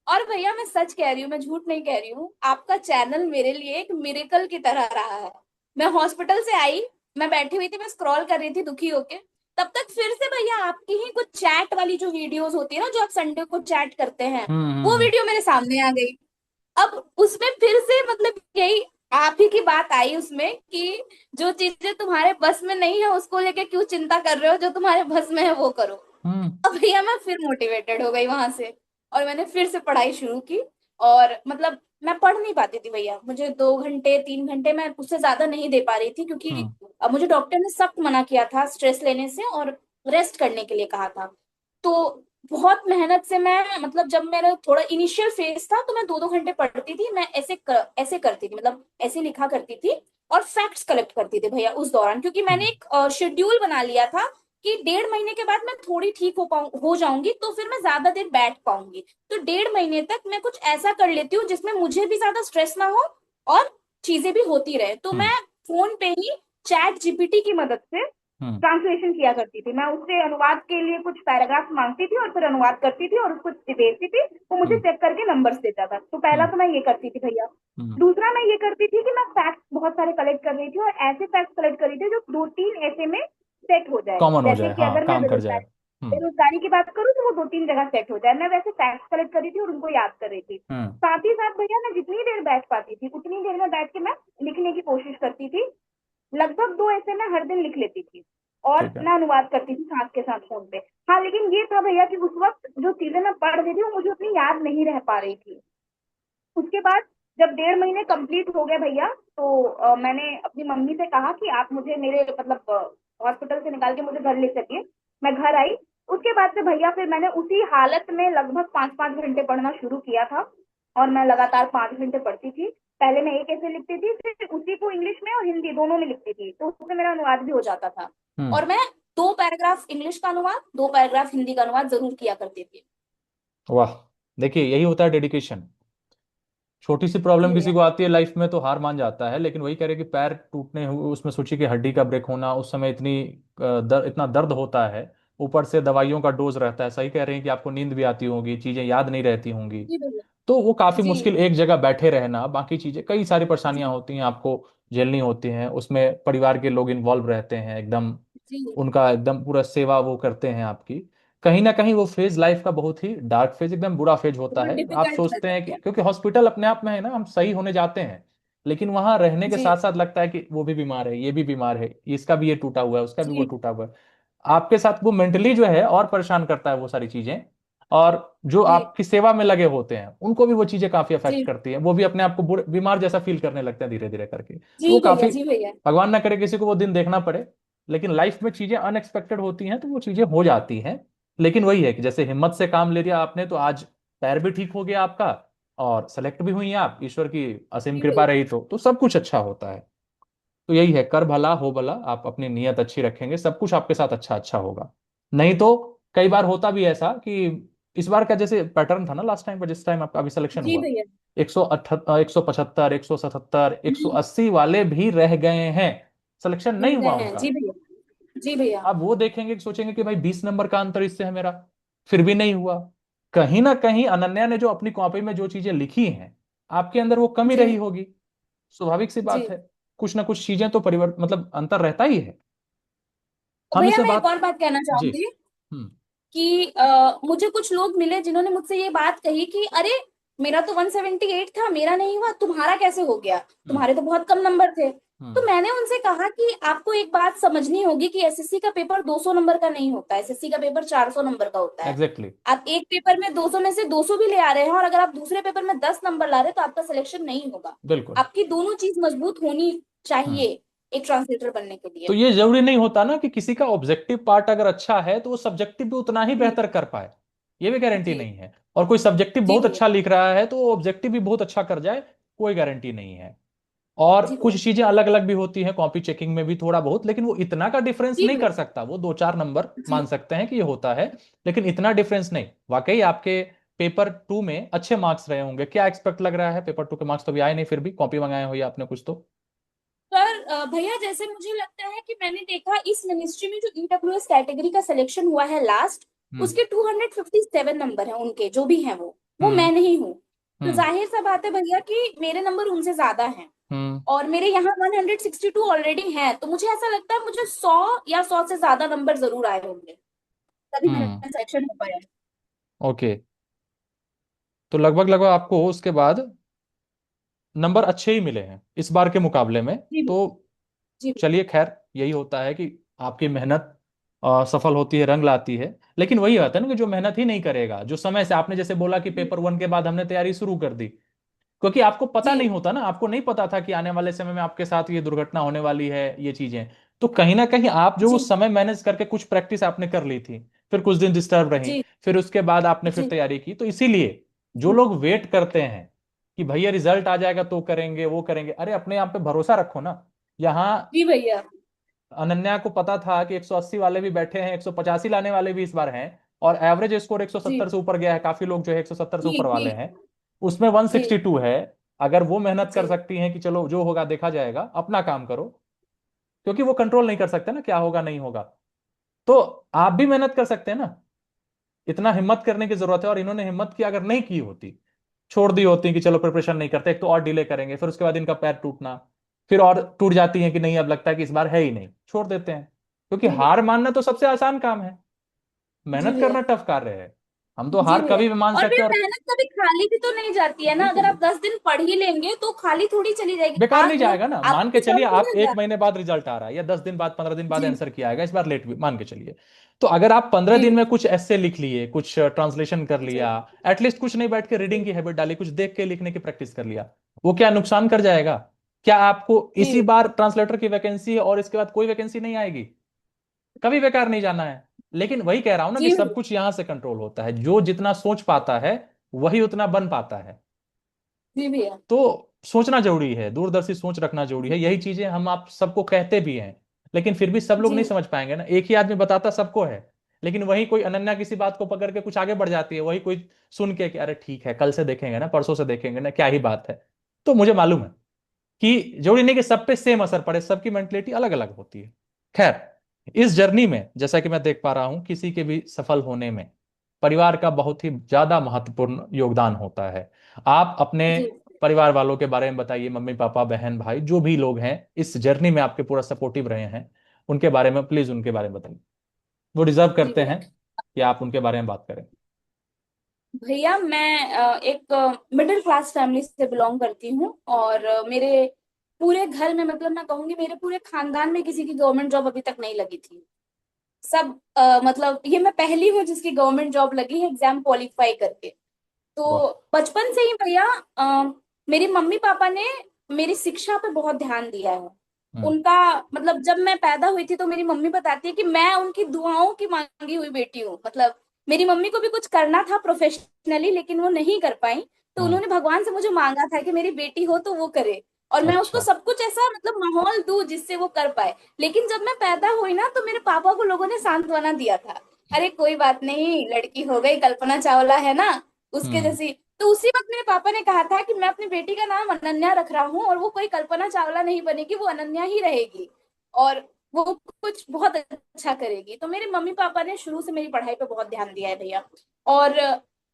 और भैया मैं सच कह रही हूँ, मैं झूठ नहीं कह रही हूँ, आपका चैनल मेरे लिए एक मिरेकल की तरह रहा है। मैं हॉस्पिटल से आई, मैं बैठी हुई थी, मैं स्क्रॉल कर रही थी दुखी होके, तब तक फिर से भैया आपकी ही कुछ चैट वाली जो वीडियोस होती है ना, जो आप संडे को चैट करते हैं, वो हम्म। वीडियो मेरे सामने आ गई। अब उसमें फिर से मतलब यही आप ही की बात आई उसमें, कि जो चीजें तुम्हारे बस में नहीं है उसको लेके क्यों चिंता कर रहे हो, जो तुम्हारे बस में है वो करो। हम्म। अब भैया मैं फिर मोटिवेटेड हो गई वहां से, और मैंने फिर से पढ़ाई शुरू की। और मतलब मैं पढ़ नहीं पाती थी भैया, मुझे 2 घंटे 3 घंटे, मैं उससे ज्यादा नहीं दे पा रही थी, क्योंकि हम्म। अब मुझे डॉक्टर ने सख्त मना किया था स्ट्रेस लेने से, और रेस्ट करने के लिए कहा था। तो बहुत मेहनत से मैं, मतलब जब मेरा थोड़ा इनिशियल फेज था, तो मैं 2-2 घंटे पढ़ती थी, मैं ऐसे करती थी, मतलब ऐसे लिखा करती थी, और फैक्ट्स कलेक्ट करती थी भैया उस दौरान, क्योंकि मैंने हम्म। एक शेड्यूल बना लिया था कि 1.5 महीने के बाद मैं थोड़ी ठीक हो जाऊंगी, तो फिर मैं ज्यादा देर बैठ पाऊंगी। तो 1.5 महीने तक मैं कुछ ऐसा कर लेती हूँ जिसमें मुझे भी ज्यादा स्ट्रेस ना हो, और चीजें भी होती रहे। तो मैं हम्म। फोन पे ही चैट जीपीटी की मदद से हम्म। ट्रांसलेशन किया करती थी। मैं उससे अनुवाद के लिए कुछ पैराग्राफ मांगती थी, और फिर अनुवाद करती थी और उसको भेजती थी, वो मुझे हम्म। चेक करके नंबर्स देता था। तो पहला हम्म। तो मैं ये करती थी भैया। हम्म। दूसरा मैं ये करती थी कि मैं फैक्ट्स बहुत सारे कलेक्ट कर रही थी, और ऐसे फैक्ट्स कलेक्ट कर रही थी जो 2-3 ऐसे में सेट हो जाए। कॉमन हो जैसे जाए, कि हाँ, अगर मैं काम कर जाए। हम्म। बेरोजगारी की बात करूँ, तो वो 2-3 जगह सेट हो जाए। मैं वैसे फैक्ट्स कलेक्ट कर रही थी और उनको याद कर रही थी। हम्म। साथ ही साथ भैया मैं जितनी देर बैठ पाती थी उतनी देर में बैठ के मैं लिखने की कोशिश करती थी। लगभग 2 ऐसे मैं हर दिन लिख लेती थी, और ठीक है। मैं अनुवाद करती थी साथ के साथ फोन पे। हाँ, लेकिन ये था भैया कि उस वक्त जो चीजें मैं पढ़ रही थी वो मुझे उतनी याद नहीं रह पा रही थी। उसके बाद जब 1.5 महीने कंप्लीट हो गए भैया, तो मैंने अपनी मम्मी से कहा कि आप मुझे मेरे मतलब हॉस्पिटल से निकाल के मुझे घर ले चलिए। मैं घर आई। उसके बाद से भैया फिर मैंने उसी हालत में लगभग 5-5 घंटे पढ़ना शुरू किया था, और मैं लगातार 5 घंटे पढ़ती थी। पहले मैं एक ऐसे लिखती थी, फिर उसी को इंग्लिश में और हिंदी दोनों में लिखती थी, तो उससे मेरा अनुवाद भी हो जाता था। हम्म। और मैं 2 पैराग्राफ इंग्लिश का अनुवाद, 2 पैराग्राफ हिंदी का अनुवाद जरूर किया करती थी। वाह। देखिए, यही होता है डेडिकेशन। छोटी सी प्रॉब्लम जी किसी भैया। को आती है लाइफ में तो हार मान जाता है, लेकिन वही कह रहे कि पैर टूटने हुए, उसमें सोचिए कि हड्डी का ब्रेक होना, उस समय इतना दर्द होता है। ऊपर से दवाइयों का डोज रहता है, सही कह रहे हैं कि आपको नींद भी आती होगी, चीजें याद नहीं रहती होंगी। जी भैया। तो वो काफी जी मुश्किल, एक जगह बैठे रहना, बाकी चीजें कई सारी परेशानियां जी होती हैं आपको, झेलनी होती हैं। उसमें परिवार के लोग इन्वॉल्व रहते हैं एकदम, जी। उनका एकदम पूरा सेवा वो करते हैं आपकी। कहीं ना कहीं वो फेज लाइफ का बहुत ही डार्क फेज, एकदम बुरा फेज होता बहुत है। आप डिफिकल्ट सोचते रहता है हैं कि भैया। क्योंकि हॉस्पिटल अपने आप में है ना, हम सही होने जाते हैं, लेकिन वहां रहने के जी साथ साथ लगता है कि वो भी बीमार है, ये भी बीमार है, इसका भी ये टूटा हुआ है, उसका भी वो जी टूटा हुआ है। आपके साथ वो मेंटली जो है और परेशान करता है वो सारी चीजें। और जो जी आपकी सेवा में लगे होते हैं उनको भी वो चीजें काफी अफेक्ट जी करती है, वो भी अपने आप को बीमार जैसा फील करने लगते हैं धीरे धीरे करके। तो जी वो भैया। काफी, जी भैया। भगवान ना करे किसी को वो दिन देखना पड़े, लेकिन लाइफ में चीजें अनएक्सपेक्टेड होती हैं तो वो चीजें हो जाती हैं। लेकिन वही है कि जैसे हिम्मत से काम ले लिया आपने, तो आज पैर भी ठीक हो गया आपका, और सेलेक्ट भी हुई हैं आप, ईश्वर की असीम जी कृपा भैया। रही तो सब कुछ अच्छा होता है। तो यही है, कर भला हो भला, आप अपनी नीयत अच्छी रखेंगे सब कुछ आपके साथ अच्छा अच्छा होगा। नहीं तो कई बार होता भी ऐसा कि इस बार का जैसे पैटर्न था ना लास्ट टाइम पर, जिस टाइम आपका अभी सिलेक्शन जी हुआ, भैया। 178, 175, एक सौ हम्म, अस्सी वाले भी रह गए हैं, सिलेक्शन रह नहीं हुआ गए हैं। उनका। जी भैया। जी भैया। आप वो देखेंगे कि सोचेंगे कि भाई 20 नंबर का अंतर इससे है मेरा, फिर भी नहीं हुआ। कहीं ना कहीं अनन्या ने जो अपनी कॉपी में जो चीजें लिखी हैं, आपके अंदर वो कमी रही जी होगी। स्वाभाविक सी जी। बात है, कुछ ना कुछ चीजें तो परिवर्तन मतलब अंतर रहता ही है। और हम भैया इसे मैं एक बात। और बात कहना जी। चाहूंगी, हम्म। कि मुझे कुछ लोग मिले जिन्होंने मुझसे ये बात कही कि अरे, मेरा तो 178 था, मेरा नहीं हुआ, तुम्हारा कैसे हो गया, हम्म। तुम्हारे तो बहुत कम नंबर थे। तो हम्म। मैंने उनसे कहा कि आपको एक बात समझनी होगी कि एसएससी का पेपर 200 नंबर का नहीं होता, एसएससी का पेपर 400 नंबर का होता है। एग्जैक्टली। आप एक पेपर में 200 में से 200 भी ले आ रहे हैं, और अगर आप दूसरे पेपर में 10 नंबर ला रहे हैं, तो आपका सिलेक्शन नहीं होगा। बिल्कुल। आपकी दोनों चीज मजबूत होनी हम्म। चाहिए एक ट्रांसलेटर बनने के तो लिए। ये जरूरी नहीं होता ना कि किसी का ऑब्जेक्टिव पार्ट अगर अच्छा है तो वो सब्जेक्टिव भी उतना ही जी बेहतर कर पाए, ये भी गारंटी जी नहीं है। और कोई सब्जेक्टिव जी बहुत भैया। अच्छा लिख रहा है तो वो ऑब्जेक्टिव भी बहुत अच्छा कर जाए, कोई गारंटी नहीं है। और जी भैया। कुछ चीजें अलग अलग भी होती हैं, कॉपी चेकिंग में भी थोड़ा बहुत, लेकिन वो इतना का डिफरेंस जी नहीं कर भैया। सकता, वो 2-4 नंबर मान जी सकते हैं कि ये होता है, लेकिन इतना डिफरेंस नहीं। वाकई आपके पेपर 2 में अच्छे मार्क्स रहे होंगे, क्या एक्सपेक्ट लग रहा है? पेपर 2 के मार्क्स तो भी आए नहीं, फिर भी कॉपी मंगाए हो या आपने कुछ तो। भैया जैसे मुझे लगता है कि मैंने देखा इस मिनिस्ट्री में जो ईडब्ल्यूएस कैटेगरी का सिलेक्शन हुआ है लास्ट, हम्म। उसके 257 नंबर हैं, उनके जो भी हैं वो हम्म। मैं नहीं हूँ। तो हम्म। जाहिर सा बात है भैया कि मेरे नंबर उनसे ज्यादा हैं। हम्म। और मेरे यहाँ 162 ऑलरेडी हैं, तो मुझे ऐसा लगता है मुझे 100 या 100 से ज्यादा नंबर जरूर आए होंगे, तभी मेरा हम्म। सिलेक्शन हो पाया। ओके। तो लगभग लगभग आपको उसके बाद नंबर अच्छे ही मिले हैं इस बार के मुकाबले में। जी तो जी चलिए खैर, यही होता है कि आपकी मेहनत सफल होती है, रंग लाती है। लेकिन वही बात है ना कि जो मेहनत ही नहीं करेगा, जो समय से, आपने जैसे बोला कि जी पेपर वन के बाद हमने तैयारी शुरू कर दी, क्योंकि आपको पता नहीं जी होता ना, आपको नहीं पता था कि आने वाले समय में आपके साथ ये दुर्घटना होने वाली है, ये चीजें। तो कहीं ना कहीं आप जो जी उस समय मैनेज करके कुछ प्रैक्टिस आपने कर ली थी, फिर कुछ दिन डिस्टर्ब रही, जी फिर उसके बाद आपने फिर जी तैयारी की, तो इसीलिए जो जी लोग वेट करते हैं कि भैया रिजल्ट आ जाएगा तो करेंगे, वो करेंगे, अरे अपने आप पे भरोसा रखो ना। यहाँ जी भैया। अनन्या को पता था कि 180 वाले भी बैठे हैं, 185 लाने वाले भी इस बार हैं, और एवरेज स्कोर 170 जी से ऊपर गया है, काफी लोग जो है 170 से जी ऊपर जी वाले हैं, उसमें जी 162 है। अगर वो मेहनत कर जी सकती हैं कि चलो जो होगा देखा जाएगा, अपना काम करो, क्योंकि वो कंट्रोल नहीं कर सकते ना क्या होगा नहीं होगा, तो आप भी मेहनत कर सकते हैं ना। इतना हिम्मत करने की जरूरत है, और इन्होंने हिम्मत की, अगर नहीं की होती, छोड़ दी होती कि चलो प्रिपरेशन नहीं करते, एक तो और डिले करेंगे, फिर उसके बाद इनका पैर टूटना, फिर और टूट जाती है कि नहीं अब लगता है कि इस बार है ही नहीं, छोड़ देते हैं। क्योंकि जी हार भैया। मानना तो सबसे आसान काम है, जी मेहनत भैया। करना टफ कार्य है। हम तो जी हार भैया। कभी भी मान और सकते भैया हैं, और मेहनत कभी खाली भी तो नहीं जाती है ना, अगर बिल्कुल आप 10 दिन पढ़ ही लेंगे तो खाली थोड़ी चली जाएगी। बेकार नहीं मतलब जाएगा ना। मान के आपके चलिए सर आप थोड़ा एक जा। महीने बाद रिजल्ट आ रहा है, या 10 दिन बाद, 15 दिन बाद जी आंसर किया आएगा, इस बार लेट भी मान के चलिए, तो अगर आप 15 दिन जी में कुछ ऐसे लिख लिए, कुछ ट्रांसलेशन कर जी लिया, एटलीस्ट कुछ नहीं, बैठ के रीडिंग जी की हैबिट डाली, कुछ देख के लिखने की प्रैक्टिस कर लिया, वो क्या नुकसान कर जाएगा? क्या आपको इसी जी बार ट्रांसलेटर की वैकेंसी है और इसके बाद कोई वैकेंसी नहीं आएगी? कभी बेकार नहीं जाना है। लेकिन वही कह रहा हूं ना कि जी सब कुछ यहां से कंट्रोल होता है, जो जितना सोच पाता है वही उतना बन पाता है। जी भैया। तो सोचना जरूरी है, दूरदर्शी सोच रखना जरूरी है, यही चीजें हम आप सबको कहते भी हैं, लेकिन फिर भी सब लोग नहीं जी समझ पाएंगे ना। एक ही आदमी बताता सबको है, लेकिन वही कोई अनन्या किसी बात को पकड़ के कुछ आगे बढ़ जाती है, वही कोई सुन के कि अरे ठीक है, कल से देखेंगे ना, परसों से देखेंगे ना, क्या ही बात है। तो मुझे मालूम है कि जरूरी नहीं कि सब पे सेम असर पड़े, सबकी मेंटलिटी अलग अलग होती है। खैर, इस जर्नी में जैसा कि मैं देख पा रहा हूं, किसी के भी सफल होने में परिवार का बहुत ही ज्यादा महत्वपूर्ण योगदान होता है। आप अपने जी परिवार वालों के बारे में बताइए, मम्मी पापा बहन भाई जो भी लोग हैं इस जर्नी में आपके पूरा सपोर्टिव रहे हैं, उनके बारे में प्लीज, उनके बारे में बताइए। वो डिजर्व जी करते भैया। हैं कि आप उनके बारे में बात करें। भैया मैं एक मिडिल क्लास फैमिली से बिलोंग करती हूँ, और मेरे पूरे घर में, मतलब मैं कहूंगी मेरे पूरे खानदान में किसी की गवर्नमेंट जॉब अभी तक नहीं लगी थी। सब मतलब ये मैं पहली हूँ जिसकी गवर्नमेंट जॉब लगी है एग्जाम क्वालिफाई करके। वाह। तो बचपन से ही भैया मेरी मम्मी पापा ने मेरी शिक्षा पे बहुत ध्यान दिया है। हम्म। उनका मतलब जब मैं पैदा हुई थी तो मेरी मम्मी बताती है कि मैं उनकी दुआओं की मांगी हुई बेटी हूँ। मतलब मेरी मम्मी को भी कुछ करना था प्रोफेशनली, लेकिन वो नहीं कर पाई। तो हम्म। उन्होंने भगवान से मुझे मांगा था कि मेरी बेटी हो तो वो करे, और मैं उसको अच्छा। सब कुछ ऐसा मतलब माहौल दूं जिससे वो कर पाए। लेकिन जब मैं पैदा हुई ना तो मेरे पापा को लोगों ने सांत्वना दिया था, अरे कोई बात नहीं, लड़की हो गई, कल्पना चावला है ना उसके हम्म। जैसी। तो उसी वक्त मेरे पापा ने कहा था कि मैं अपनी बेटी का नाम अनन्या रख रहा हूँ, और वो कोई कल्पना चावला नहीं बनेगी, वो अनन्या ही रहेगी, और वो कुछ बहुत अच्छा करेगी। तो मेरे मम्मी पापा ने शुरू से मेरी पढ़ाई पे बहुत ध्यान दिया है भैया। और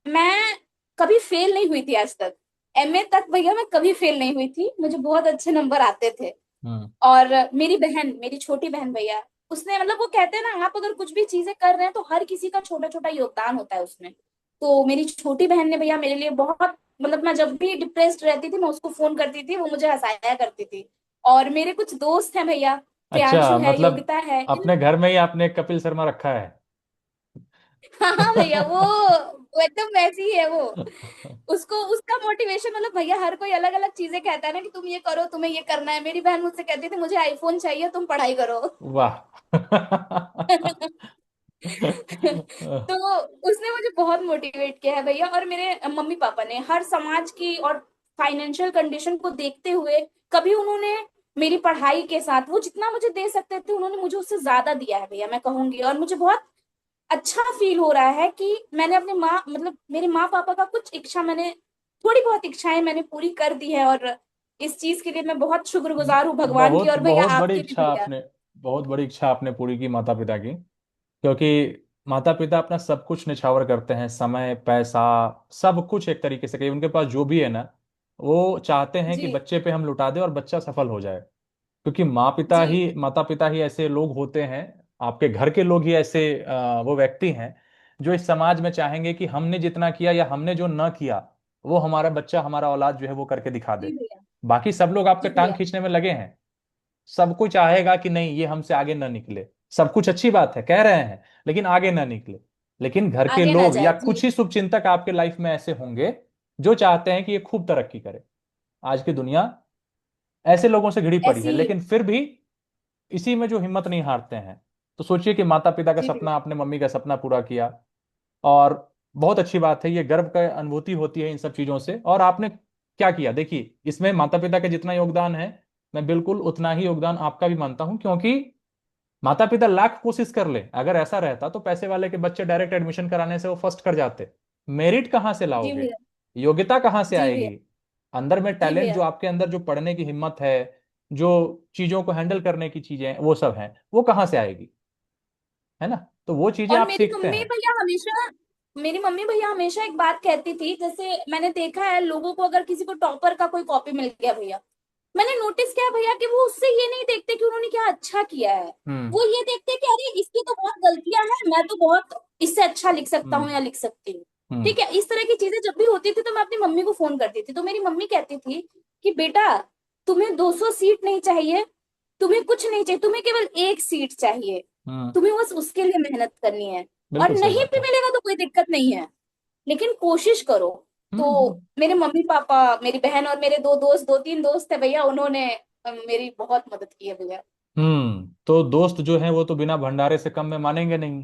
मैं कभी फेल नहीं हुई थी आज तक। एमए तक भैया मैं कभी फेल नहीं हुई थी, मुझे बहुत अच्छे नंबर आते थे। हम्म। और मेरी बहन, मेरी छोटी बहन भैया, उसने मतलब वो कहते हैं ना, आप अगर कुछ भी चीजें कर रहे हैं तो हर किसी का छोटा छोटा योगदान होता है उसमें। तो मेरी छोटी बहन ने भैया मेरे लिए बहुत, मतलब मैं जब भी डिप्रेस्ड रहती थी मैं उसको फोन करती थी, वो मुझे हंसाया करती थी। और मेरे कुछ दोस्त हैं भैया, प्रियांशु अच्छा, है, मतलब योगिता है, अपने घर में ही आपने कपिल शर्मा रखा है? हाँ हाँ भैया, वो एकदम वैसी ही है वो। उसको उसका मोटिवेशन, मतलब भैया हर कोई अलग अलग चीजें कहता है ना कि तुम ये करो, तुम्हें ये करना है। मेरी बहन मुझसे कहती थी मुझे आईफोन चाहिए, तुम पढ़ाई करो। वाह। तो उसने मुझे बहुत मोटिवेट किया है भैया। और मेरे मम्मी पापा ने हर समाज की और फाइनेंशियल कंडीशन को देखते हुए कभी उन्होंने मेरी पढ़ाई के साथ वो जितना मुझे दे सकते थे उन्होंने मुझे उससे ज्यादा दिया है भैया, मैं कहूंगी। और मुझे बहुत अच्छा फील हो रहा है कि मैंने अपने माँ, मतलब मेरे माँ पापा का कुछ इच्छा मैंने, थोड़ी बहुत इच्छाएं मैंने पूरी कर दी है। और इस चीज के लिए मैं बहुत शुक्रगुजार हूँ भगवान की, बहुत और भैया बहुत बड़ी आपके भी इच्छा भैया। आपने, बहुत बड़ी इच्छा आपने पूरी की माता पिता की। क्योंकि माता पिता अपना सब कुछ निछावर करते हैं, समय पैसा सब कुछ एक तरीके से, कहीं उनके पास जो भी है ना, वो चाहते हैं कि जी बच्चे पे हम लुटा दें और बच्चा सफल हो जाए। क्योंकि जी माता पिता ही ऐसे लोग होते हैं, आपके घर के लोग ही ऐसे वो व्यक्ति हैं जो इस समाज में चाहेंगे कि हमने जितना किया या हमने जो न किया वो हमारा बच्चा, हमारा औलाद जो है वो करके दिखा जी दे। भैया। बाकी सब लोग आपके जी टांग भैया। खींचने में लगे हैं। सब कुछ चाहेगा कि नहीं ये हमसे आगे ना निकले। सब कुछ अच्छी बात है, कह रहे हैं, लेकिन आगे ना निकले। लेकिन घर के आगे ना लोग या जाए जी। कुछ ही शुभचिंतक आपके लाइफ में ऐसे होंगे जो चाहते हैं कि ये खूब तरक्की करे। आज की दुनिया ऐसे लोगों से घिरी पड़ी है, ऐसी। लेकिन फिर भी इसी में जो हिम्मत नहीं हारते हैं। तो सोचिए कि माता पिता का जी भैया। सपना, आपने मम्मी का सपना पूरा किया। और बहुत अच्छी बात है, ये गर्व का अनुभूति होती है इन सब चीजों से। और आपने क्या किया देखिए, इसमें माता पिता का जितना योगदान है, मैं बिल्कुल उतना ही योगदान आपका भी मानता हूं। क्योंकि माता पिता लाख कोशिश कर ले, अगर ऐसा रहता तो पैसे वाले के बच्चे डायरेक्ट एडमिशन कराने से वो फर्स्ट कर जाते। मेरिट कहाँ से जी लाओगे, भैया। योग्यता कहाँ से जी भैया। आएगी? अंदर में जी टैलेंट, भैया। जो आपके अंदर जो पढ़ने की हिम्मत है, जो चीजों को हैंडल करने की चीजें वो सब हैं, वो कहाँ से आएगी? है ना? तो वो चीजें और आप सीखते हैं। मेरी मम्मी भैया हमेशा एक बात कहती थी, जैसे मैंने देखा है लोगों को, अगर किसी को टॉपर का कोई कॉपी मिल गया भैया, मैंने नोटिस किया भैया कि वो उससे ये नहीं देखते कि उन्होंने क्या अच्छा किया है। हम्म। वो ये देखते हैं कि अरे इसकी तो बहुत गलतियां हैं, मैं तो बहुत इससे अच्छा लिख सकता हूँ हम्म। या लिख सकती हूँ। हम्म। ठीक है, इस तरह की चीजें जब भी होती थी तो मैं अपनी मम्मी को फोन करती थी, तो मेरी मम्मी कहती थी कि बेटा, तुम्हें 200 सीट नहीं चाहिए, तुम्हें कुछ नहीं चाहिए, तुम्हें केवल एक सीट चाहिए, हम्म। तुम्हें बस उसके लिए मेहनत करनी है। और बिल्कुल सही नहीं बात भी है। मिलेगा तो कोई दिक्कत नहीं है, लेकिन कोशिश करो। तो हम्म। मेरे मम्मी पापा, मेरी बहन और मेरे दो दोस्त, दो तीन दोस्त है भैया, उन्होंने मेरी बहुत मदद की है भैया। तो दोस्त जो हैं वो तो बिना भंडारे से कम में मानेंगे नहीं।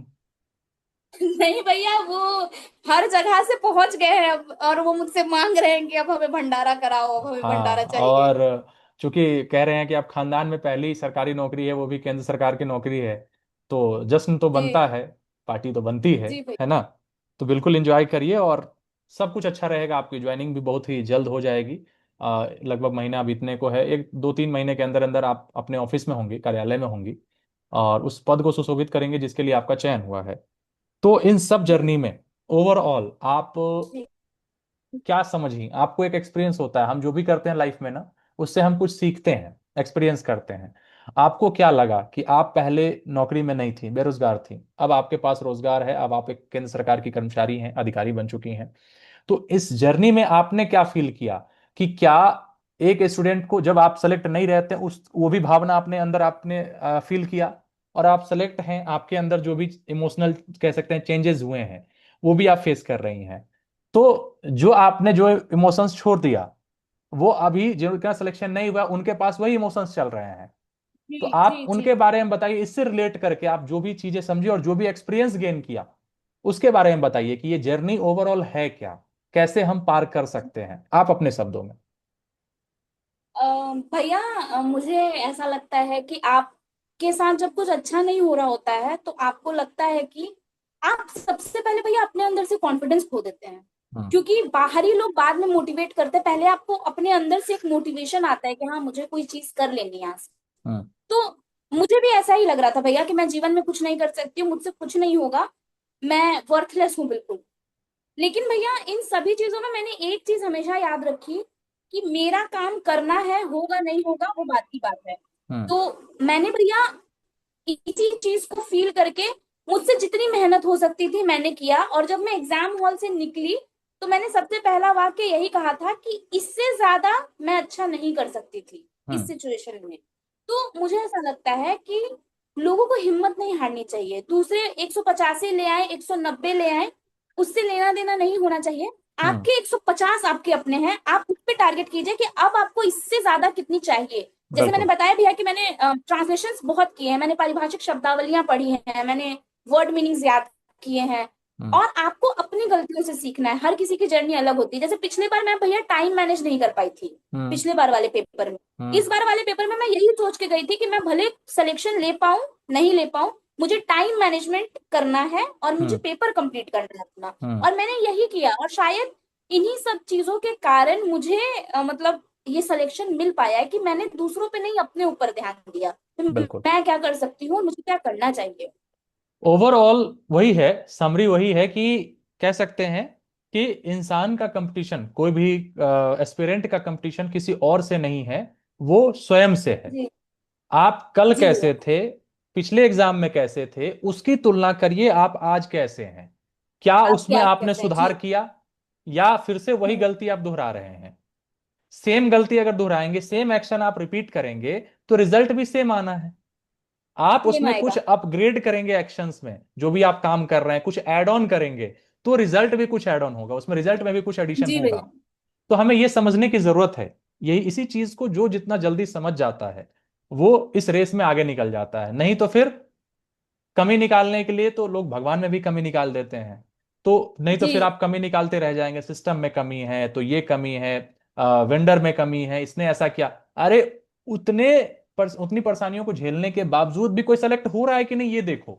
नहीं भैया, वो हर जगह से पहुंच गए हैं अब, और वो मुझसे मांग रहे हैं कि अब हमें भंडारा कराओ, अब हमें भंडारा हाँ, चाहिए। और चूंकि कह रहे हैं कि आप खानदान में पहली सरकारी नौकरी है, वो भी केंद्र सरकार की नौकरी है, तो जश्न तो जी बनता है, पार्टी तो बनती जी है ना? तो बिल्कुल एंजॉय करिए, और सब कुछ अच्छा रहेगा। आपकी ज्वाइनिंग भी बहुत ही जल्द हो जाएगी। लगभग महीना बीतने को है, एक दो तीन महीने के अंदर अंदर आप अपने ऑफिस में होंगी, कार्यालय में होंगी, और उस पद को सुशोभित करेंगे जिसके लिए आपका चयन हुआ है। तो इन सब जी जर्नी में ओवरऑल आप जी क्या समझी? आपको एक एक्सपीरियंस होता है, हम जो भी करते हैं लाइफ में ना, उससे हम कुछ सीखते हैं, एक्सपीरियंस करते हैं। आपको क्या लगा कि आप पहले नौकरी में नहीं थी, बेरोजगार थी, अब आपके पास रोजगार है, अब आप एक केंद्र सरकार की कर्मचारी हैं, अधिकारी बन चुकी हैं। तो इस जर्नी में आपने क्या फील किया कि क्या एक स्टूडेंट को जब आप सेलेक्ट नहीं रहते, उस वो भी भावना अपने अंदर आपने फील किया, और आप सेलेक्ट हैं, आपके अंदर जो भी इमोशनल कह सकते हैं चेंजेस हुए हैं, वो भी आप फेस कर रही हैं। तो जो आपने जो इमोशंस छोड़ दिया, वो अभी जिनका सिलेक्शन नहीं हुआ उनके पास वही इमोशंस चल रहे हैं। जी तो जी आप जी। उनके बारे में बताइए, इससे रिलेट करके आप जो भी चीजें समझी और जो भी एक्सपीरियंस गेन किया, उसके बारे में बताइए कि ये जर्नी ओवरऑल है क्या, कैसे हम पार कर सकते हैं, आप अपने शब्दों में। भैया, मुझे ऐसा लगता है कि आपके साथ जब कुछ अच्छा नहीं हो रहा होता है तो आपको लगता है कि आप सबसे पहले भैया अपने अंदर से कॉन्फिडेंस खो देते हैं। हम्म। क्योंकि बाहरी लोग बाद में मोटिवेट करते हैं, पहले आपको अपने अंदर से एक मोटिवेशन आता है कि हाँ मुझे कोई चीज कर लेनी है आज। हम्म। तो मुझे भी ऐसा ही लग रहा था भैया कि मैं जीवन में कुछ नहीं कर सकती हूँ, मुझसे कुछ नहीं होगा, मैं वर्थलेस हूँ बिल्कुल। लेकिन भैया इन सभी चीजों में मैंने एक चीज हमेशा याद रखी कि मेरा काम करना है, होगा नहीं होगा वो बात की बात है। हम्म। तो मैंने भैया इसी चीज को फील करके मुझसे जितनी मेहनत हो सकती थी मैंने किया, और जब मैं एग्जाम हॉल से निकली तो मैंने सबसे पहला वाक्य यही कहा था कि इससे ज्यादा मैं अच्छा नहीं कर सकती थी इस हम्म। सिचुएशन में। तो मुझे ऐसा लगता है कि लोगों को हिम्मत नहीं हारनी चाहिए, दूसरे 150 ले आए, 190 ले आए, उससे लेना देना नहीं होना चाहिए। हम्म। आपके 150 आपके अपने हैं, आप उस पे टारगेट कीजिए कि अब आपको इससे ज्यादा कितनी चाहिए। जैसे मैंने बिल्कुल। बताया भैया कि मैंने ट्रांसलेशंस बहुत किए हैं, मैंने पारिभाषिक शब्दावलियां पढ़ी हैं, मैंने वर्ड मीनिंग्स याद किए हैं। हम्म। और आपको अपनी गलतियों से सीखना है, हर किसी की जर्नी अलग होती है। जैसे पिछले बार मैं भैया टाइम मैनेज नहीं कर पाई थी, हम्म। पिछले बार वाले पेपर में। हम्म। इस बार वाले पेपर में मैं यही सोच के गई थी कि मैं भले सिलेक्शन ले पाऊं नहीं ले पाऊं, मुझे टाइम मैनेजमेंट करना है और मुझे हम्म। पेपर कंप्लीट करना है अपना। हम्म। और मैंने यही किया, और शायद इन्हीं सब चीजों के कारण मुझे मतलब ये सिलेक्शन मिल पाया है कि मैंने दूसरों पे नहीं, अपने ऊपर ध्यान दिया, तो बिल्कुल। मैं क्या कर सकती हूँ, मुझे क्या करना चाहिए। ओवरऑल वही है, समरी वही है कि कह सकते हैं कि इंसान का कंपटीशन, कोई भी एस्पिरेंट का कंपटीशन किसी और से नहीं है, वो स्वयं से है। जी। आप कल जी भैया। कैसे थे, पिछले एग्जाम में कैसे थे, उसकी तुलना करिए आप आज कैसे हैं। क्या आप उसमें क्या कर आपने रहे हैं सुधार जी। किया, या फिर से वही हम्म। गलती आप दोहरा रहे हैं। सेम गलती अगर दोहराएंगे, सेम एक्शन आप रिपीट करेंगे, तो रिजल्ट भी सेम आना है। आप सेम उसमें कुछ आएगा। अपग्रेड करेंगे एक्शंस में, जो भी आप काम कर रहे हैं कुछ ऐड ऑन करेंगे, तो रिजल्ट भी कुछ ऐड ऑन होगा, उसमें रिजल्ट में भी कुछ एडिशन जी होगा। भैया। तो हमें यह समझने की जरूरत है। यही इसी चीज को जो जितना जल्दी समझ जाता है, वो इस रेस में आगे निकल जाता है। नहीं तो फिर कमी निकालने के लिए तो लोग भगवान में भी कमी निकाल देते हैं। तो नहीं तो जी फिर आप कमी निकालते रह जाएंगे, सिस्टम में कमी है तो ये कमी है, वेंडर में कमी है, इसने ऐसा किया। अरे उतने उतनी परेशानियों को झेलने के बावजूद भी कोई सेलेक्ट हो रहा है कि नहीं, ये देखो।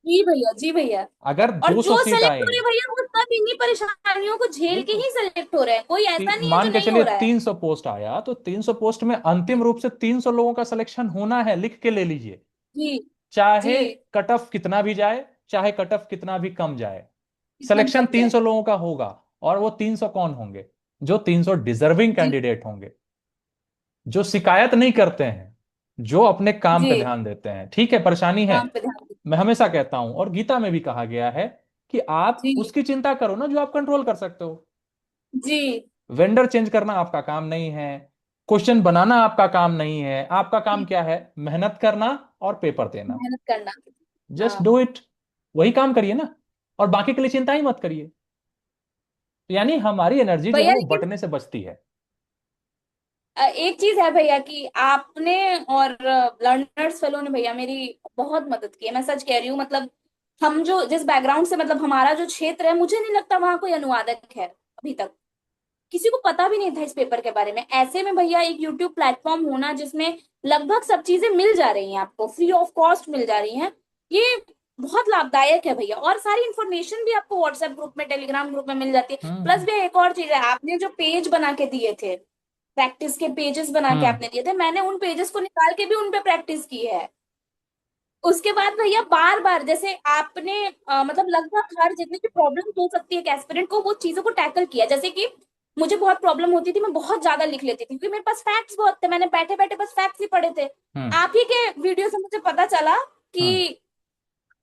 जी भैया। जी भैया। अगर और 200 जो सीट सेलेक्ट आए, हो रहे हैं भैया, वो सब इन्हीं परेशानियों को झेल के बिल्कुल, ही सेलेक्ट हो रहे हैं, कोई ऐसा नहीं है जो मान के नहीं हो चलिए रहा है। 300 पोस्ट आया, तो 300 पोस्ट में अंतिम रूप से 300 लोगों का सिलेक्शन होना है, लिख के ले लीजिए। जी। जी। चाहे कट ऑफ कितना भी जाए, चाहे कट ऑफ कितना भी कम जाए, कितना भी सिलेक्शन कम जाए। 300 लोगों का होगा। और वो 300 कौन होंगे? जो 300 डिजर्विंग जी। कैंडिडेट होंगे, जो शिकायत नहीं करते हैं, जो अपने काम पे जी। ध्यान देते हैं। ठीक है, परेशानी है, काम पे ध्यान दे। मैं हमेशा कहता हूं, और गीता में भी कहा गया है कि आप जी। उसकी चिंता करो ना जो आप कंट्रोल कर सकते हो। जी। वेंडर चेंज करना आपका काम नहीं है, क्वेश्चन बनाना आपका काम नहीं है। आपका काम क्या है? मेहनत करना और पेपर देना। मेहनत करना। जस्ट हाँ। डू इट, वही काम करिए ना, और बाकी के लिए चिंता ही मत करिए। यानी हमारी एनर्जी जो है भैया वो लेकिन बटने से बचती है। एक चीज है भैया कि आपने और लर्नर्स फेलो ने भैया मेरी बहुत मदद की है, मैं सच कह रही हूँ। मतलब हम जो जिस बैकग्राउंड से, मतलब हमारा जो क्षेत्र है, मुझे नहीं लगता वहां कोई अनुवादक है अभी तक। किसी को पता भी नहीं था इस पेपर के बारे में। ऐसे में भैया एक यूट्यूब प्लेटफॉर्म होना जिसमें लगभग सब चीजें मिल जा रही हैं, आपको फ्री ऑफ कॉस्ट मिल जा रही हैं, ये बहुत लाभदायक है भैया। और सारी इन्फॉर्मेशन भी आपको व्हाट्सएप ग्रुप में, टेलीग्राम ग्रुप में मिल जाती है। प्लस हम्म। भी एक और चीज है, आपने जो पेज बना के दिए थे, प्रैक्टिस के पेजेस बना के हम्म। आपने दिए थे, मैंने उन पेजेस को निकाल के भी उन पे प्रैक्टिस की है। उसके बाद भैया बार बार जैसे आपने मतलब लगभग हर जितनी भी प्रॉब्लम हो सकती है एक एस्पिरेंट को, वो चीजों को टैकल किया। जैसे कि मुझे बहुत प्रॉब्लम होती थी, मैं बहुत ज्यादा लिख लेती थी क्योंकि मेरे पास फैक्ट्स बहुत थे, मैंने बैठे बैठे बस फैक्ट्स ही पढ़े थे। हम्म। आप ही के वीडियो से मुझे पता चला हम्म। कि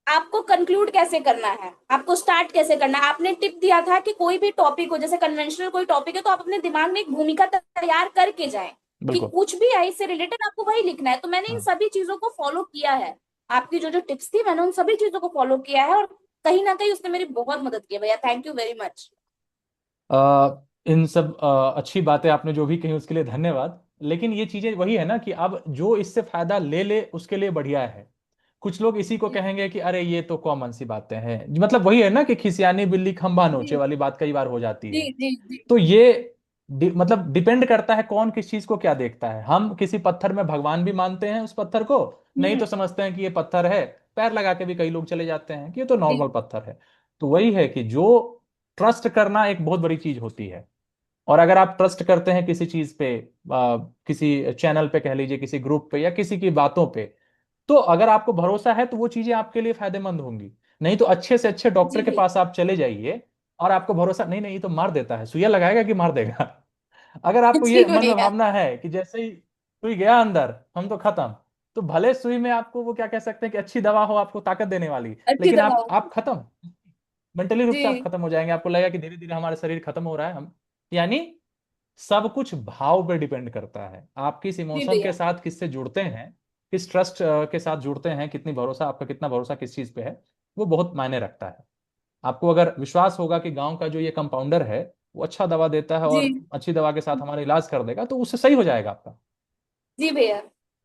आपको कंक्लूड कैसे करना है, आपको स्टार्ट कैसे करना है। आपने टिप दिया था कि कोई भी टॉपिक हो, जैसे कन्वेंशनल कोई टॉपिक है, तो आप अपने दिमाग में एक भूमिका तैयार करके जाएं कि बिल्कुल। कुछ भी है इससे रिलेटेड आपको वही लिखना है। तो मैंने इन हम्म। सभी चीजों को फॉलो किया है। आपकी जो जो टिप्स थी, मैंने उन सभी चीजों को फॉलो किया है, और कहीं ना कहीं उसने मेरी बहुत मदद की है भैया। Thank you very much. इन सब अच्छी बातें आपने जो भी कही उसके लिए धन्यवाद। लेकिन ये चीजें वही है ना कि अब जो इससे फायदा ले ले उसके लिए बढ़िया है। कुछ लोग इसी को कहेंगे कि अरे ये तो कॉमन सी बातें हैं, मतलब वही है ना कि खिसियानी बिल्ली खंभा नोचे जी। वाली बात कई बार हो जाती जी। है। जी। जी। तो ये मतलब डिपेंड करता है कौन किस चीज को क्या देखता है। हम किसी पत्थर में भगवान भी मानते हैं उस पत्थर को, नहीं हम्म। तो समझते हैं कि ये पत्थर है, पैर लगा के भी कई लोग चले जाते हैं कि ये तो जी। नॉर्मल पत्थर है। तो वही है कि जो ट्रस्ट करना एक बहुत बड़ी चीज होती है। और अगर आप ट्रस्ट करते हैं किसी चीज पे, किसी चैनल पे कह लीजिए, किसी ग्रुप पे, या किसी की बातों पे, तो अगर आपको भरोसा है तो वो चीजें आपके लिए फायदेमंद होंगी। नहीं तो अच्छे से अच्छे डॉक्टर जी के भैया। पास आप चले जाइए, और आपको भरोसा नहीं, नहीं ये तो मार देता है, सुइया लगाएगा कि मार देगा। अगर आपको जी ये मन में भैया। भावना है कि जैसे ही सुई गया अंदर हम तो खत्म, तो भले सुई में आपको वो क्या कह सकते हैं कि अच्छी दवा हो आपको ताकत देने वाली, अच्छी लेकिन दवा। आप खत्म, मेंटली रूप से आप जी। खत्म हो जाएंगे। आपको लगेगा कि धीरे धीरे हमारा शरीर खत्म हो रहा है हम। यानी सब कुछ भाव पे डिपेंड करता है, आप किस जी इमोशन के भैया। साथ किससे जुड़ते हैं, किस ट्रस्ट के साथ जुड़ते हैं, कितनी भरोसा आपका, कितना भरोसा किस चीज पे है, वो बहुत मायने रखता है। आपको अगर विश्वास होगा कि गांव का जो ये कंपाउंडर है वो अच्छा दवा देता है जी। और अच्छी दवा के साथ हमारा इलाज कर देगा, तो उससे सही हो जाएगा आपका। जी भैया।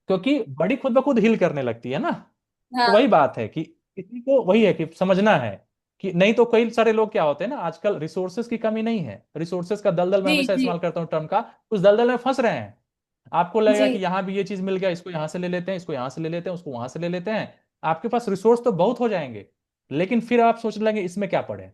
क्योंकि बड़ी खुद ब खुद हील करने लगती है ना। तो वही हाँ। बात है कि किसी को वही है कि समझना है कि नहीं तो कई सारे लोग क्या होते हैं ना, आजकल रिसोर्सेज की कमी नहीं है, रिसोर्सेज का दलदल, मैं जी। हमेशा जी। इस्तेमाल करता हूँ टर्म का, उस दलदल में फंस रहे हैं। आपको लगेगा कि जी। यहाँ भी ये चीज मिल गया, इसको यहाँ से ले लेते हैं, इसको यहाँ से ले लेते हैं, उसको वहां से ले लेते हैं। आपके पास रिसोर्स तो बहुत हो जाएंगे, लेकिन फिर आप सोचने लगे इसमें क्या पड़े।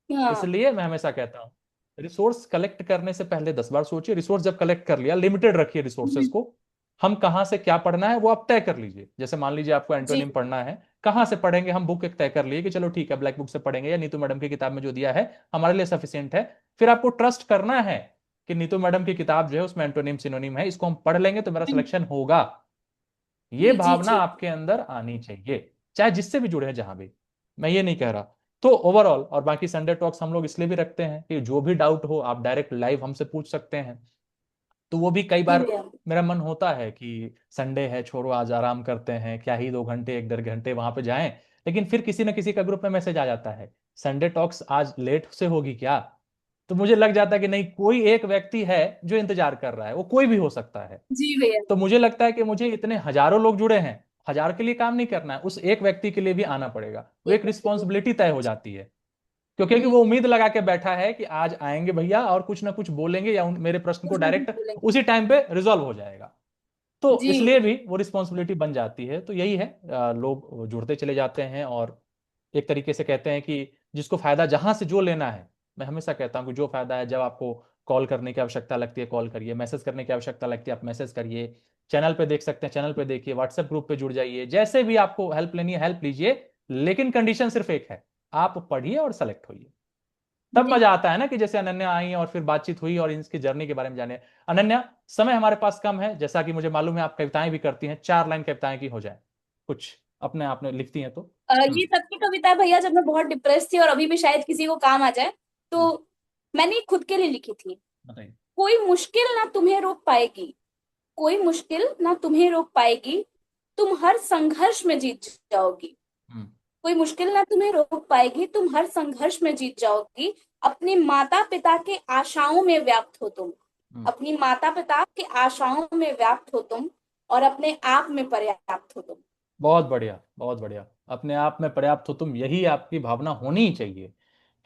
हाँ। इसलिए मैं हमेशा कहता हूँ रिसोर्स कलेक्ट करने से पहले 10 बार सोचिए। रिसोर्स जब कलेक्ट कर लिया, लिमिटेड रखिए रिसोर्सेज हम्म, को। हम कहाँ से क्या पढ़ना है वो आप तय कर लीजिए। जैसे मान लीजिए आपको जी एंटोनिम पढ़ना है, कहाँ से पढ़ेंगे, हम बुक एक तय कर लिए कि चलो ठीक है ब्लैक बुक से पढ़ेंगे या नीतू मैडम की किताब में जो दिया है हमारे लिए सफिशियंट है। फिर आपको ट्रस्ट करना है कि नीतू मैडम की किताब जो है उसमें एंटोनिम सिनोनिम है, इसको हम पढ़ लेंगे तो मेरा सिलेक्शन होगा। ये जी जी भावना जी। आपके अंदर आनी चाहिए, चाहे जिससे भी जुड़े हैं जहां भी। मैं ये नहीं कह रहा। तो ओवरऑल, और बाकी संडे टॉक्स हम लोग इसलिए भी रखते हैं कि जो भी डाउट हो आप डायरेक्ट लाइव हमसे पूछ सकते हैं। तो वो भी कई जी बार भैया। मेरा मन होता है कि संडे है, छोड़ो आज आराम करते हैं, क्या ही 2 घंटे 1 1.5 घंटे वहां पे जाएं। लेकिन फिर किसी न किसी का ग्रुप में मैसेज आ जाता है, संडे टॉक्स आज लेट से होगी क्या। तो मुझे लग जाता है कि नहीं, कोई एक व्यक्ति है जो इंतजार कर रहा है, वो कोई भी हो सकता है। जी भैया। तो मुझे लगता है कि मुझे इतने हजारों लोग जुड़े हैं, हजार के लिए काम नहीं करना है, उस एक व्यक्ति के लिए भी आना पड़ेगा। वो एक एक हफ्ते के रिस्पॉन्सिबिलिटी तय हो लिए। जाती है। क्योंकि वो हम्म। उम्मीद लगा के बैठा है कि आज आएंगे भैया और कुछ ना कुछ बोलेंगे या मेरे प्रश्न को कुछ ना कुछ डायरेक्ट बोलेंगे। उसी टाइम पे रिजॉल्व हो जाएगा। तो जी इसलिए भी वो रिस्पॉन्सिबिलिटी बन जाती है। तो यही है, लोग जुड़ते चले जाते हैं। और एक तरीके से कहते हैं कि जिसको फायदा जहां से जो लेना है, मैं हमेशा कहता हूं कि जो फायदा है, जब आपको कॉल करने की आवश्यकता लगती है कॉल करिए, मैसेज करने की आवश्यकता लगती है आप मैसेज करिए, चैनल पे देख सकते हैं चैनल पे देखिए, व्हाट्सएप ग्रुप पे जुड़ जाइए, जैसे भी आपको हेल्प लेनी है हेल्प लीजिए। लेकिन कंडीशन सिर्फ एक है, आप पढ़िए और सेलेक्ट होइए। तब जी मजा आता है ना, कि जैसे अनन्या आई और फिर बातचीत हुई और इनकी जर्नी के बारे में जाने। अनन्या, समय हमारे पास कम है, जैसा कि मुझे मालूम है आप कविताएं भी करती हैं, 4 लाइन कविताएं की हो जाए कुछ, अपने आप में लिखती हैं तो। हम्म। ये सबकी कविता है भैया, जब मैं बहुत डिप्रेस थी और अभी भी शायद किसी को काम आ जाए, तो हम्म, मैंने खुद के लिए लिखी थी। बताइए। कोई मुश्किल ना तुम्हें रोक पाएगी, कोई मुश्किल ना तुम्हें रोक पाएगी, तुम हर संघर्ष में जीत जाओगी। हम्म। कोई मुश्किल ना तुम्हें रोक पाएगी, तुम हर संघर्ष में जीत जाओगी। अपने माता पिता के आशाओं में व्याप्त हो तुम, हम्म। अपनी माता पिता के आशाओं में व्याप्त हो तुम, और अपने आप में पर्याप्त हो तुम। बहुत बढ़िया, बहुत बढ़िया। अपने आप में पर्याप्त हो तुम, यही आपकी भावना होनी ही चाहिए।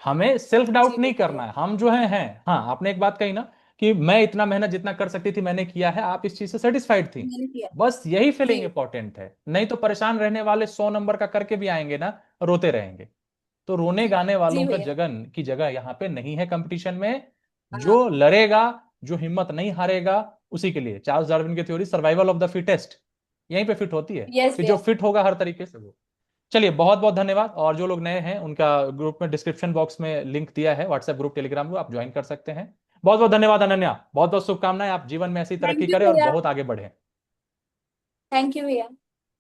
हमें सेल्फ जी डाउट नहीं भैया। करना है, हम जो हैं। हाँ, आपने एक बात कही ना कि मैं इतना मेहनत जितना कर सकती थी मैंने किया है, आप इस चीज से सेटिस्फाइड थी। मैंने किया। बस यही जी फीलिंग इंपॉर्टेंट है। नहीं तो परेशान रहने वाले 100 नंबर का करके भी आएंगे ना, रोते रहेंगे। तो रोने गाने जी वालों का भैया। जगन की जगह यहाँ पे नहीं है कंपटीशन में। हाँ। जो लड़ेगा, जो हिम्मत नहीं हारेगा, उसी के लिए चार्ल्स डार्विन की theory survival of the fittest यहीं पे फिट होती है। यस कि जो भैया। फिट होगा हर तरीके से वो। चलिए, बहुत बहुत धन्यवाद। और जो लोग नए हैं उनका ग्रुप में डिस्क्रिप्शन बॉक्स में लिंक दिया है, व्हाट्सएप ग्रुप टेलीग्राम ग्रुप, आप ज्वाइन कर सकते हैं। बहुत बहुत धन्यवाद अनन्या, बहुत बहुत शुभकामनाएं, आप जीवन में ऐसी तरक्की थैंक यू करें और भैया। बहुत आगे बढ़े। थैंक यू भैया।